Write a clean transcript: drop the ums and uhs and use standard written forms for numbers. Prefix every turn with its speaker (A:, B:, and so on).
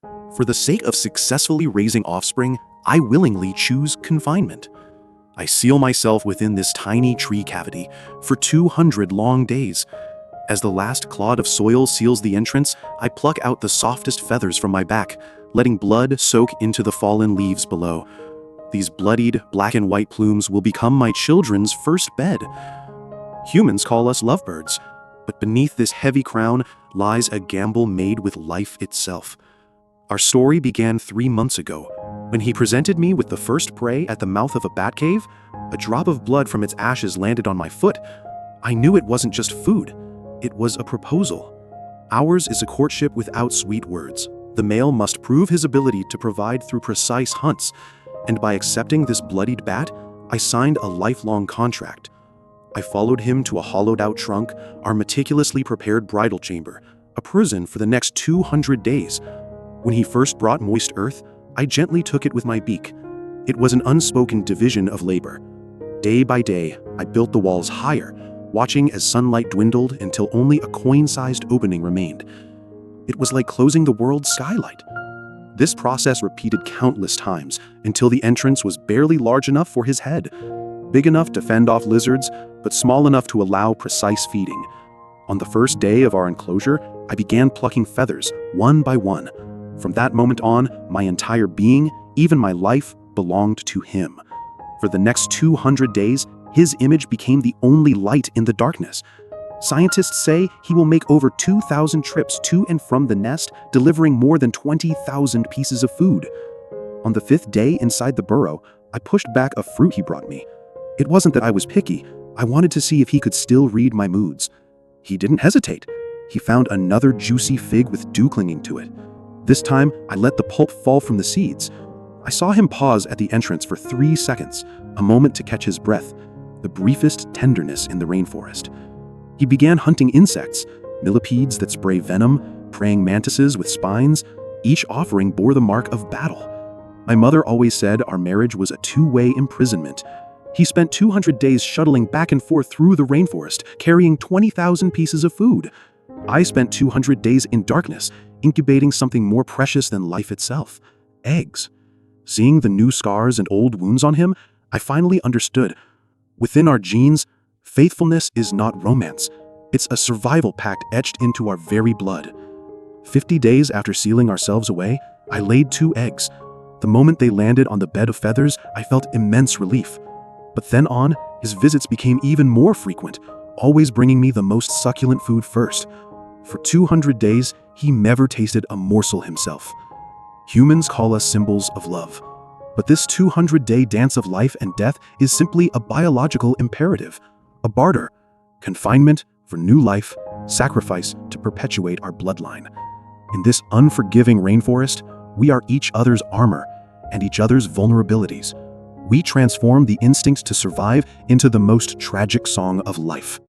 A: For the sake of successfully raising offspring, I willingly choose confinement. I seal myself within this tiny tree cavity for 200 long days. As the last clod of soil seals the entrance, I pluck out the softest feathers from my back, letting blood soak into the fallen leaves below. These bloodied, black and white plumes will become my children's first bed. Humans call us lovebirds, but beneath this heavy crown lies a gamble made with life itself. Our story began 3 months ago, when he presented me with the first prey at the mouth of a bat cave. A drop of blood from its ashes landed on my foot. I knew it wasn't just food. It was a proposal. Ours is a courtship without sweet words. The male must prove his ability to provide through precise hunts, and by accepting this bloodied bat, I signed a lifelong contract. I followed him to a hollowed-out trunk, our meticulously prepared bridal chamber, a prison for the next 200 days. When he first brought moist earth, I gently took it with my beak. It was an unspoken division of labor. Day by day, I built the walls higher, watching as sunlight dwindled until only a coin-sized opening remained. It was like closing the world's skylight. This process repeated countless times until the entrance was barely large enough for his head, big enough to fend off lizards, but small enough to allow precise feeding. On the first day of our enclosure, I began plucking feathers, one by one. From that moment on, my entire being, even my life, belonged to him. For the next 200 days, his image became the only light in the darkness. Scientists say he will make over 2,000 trips to and from the nest, delivering more than 20,000 pieces of food. On the 5th day inside the burrow, I pushed back a fruit he brought me. It wasn't that I was picky. I wanted to see if he could still read my moods. He didn't hesitate. He found another juicy fig with dew clinging to it. This time, I let the pulp fall from the seeds. I saw him pause at the entrance for 3 seconds, a moment to catch his breath, the briefest tenderness in the rainforest. He began hunting insects, millipedes that spray venom, praying mantises with spines. Each offering bore the mark of battle. My mother always said our marriage was a two-way imprisonment. He spent 200 days shuttling back and forth through the rainforest, carrying 20,000 pieces of food. I spent 200 days in darkness, incubating something more precious than life itself: eggs. Seeing the new scars and old wounds on him, I finally understood. Within our genes, faithfulness is not romance. It's a survival pact etched into our very blood. 50 days after sealing ourselves away, I laid 2 eggs. The moment they landed on the bed of feathers, I felt immense relief. But then on, his visits became even more frequent, always bringing me the most succulent food first. For 200 days, he never tasted a morsel himself. Humans call us symbols of love. But this 200-day dance of life and death is simply a biological imperative, a barter: confinement for new life, sacrifice to perpetuate our bloodline. In this unforgiving rainforest, we are each other's armor and each other's vulnerabilities. We transform the instinct to survive into the most tragic song of life.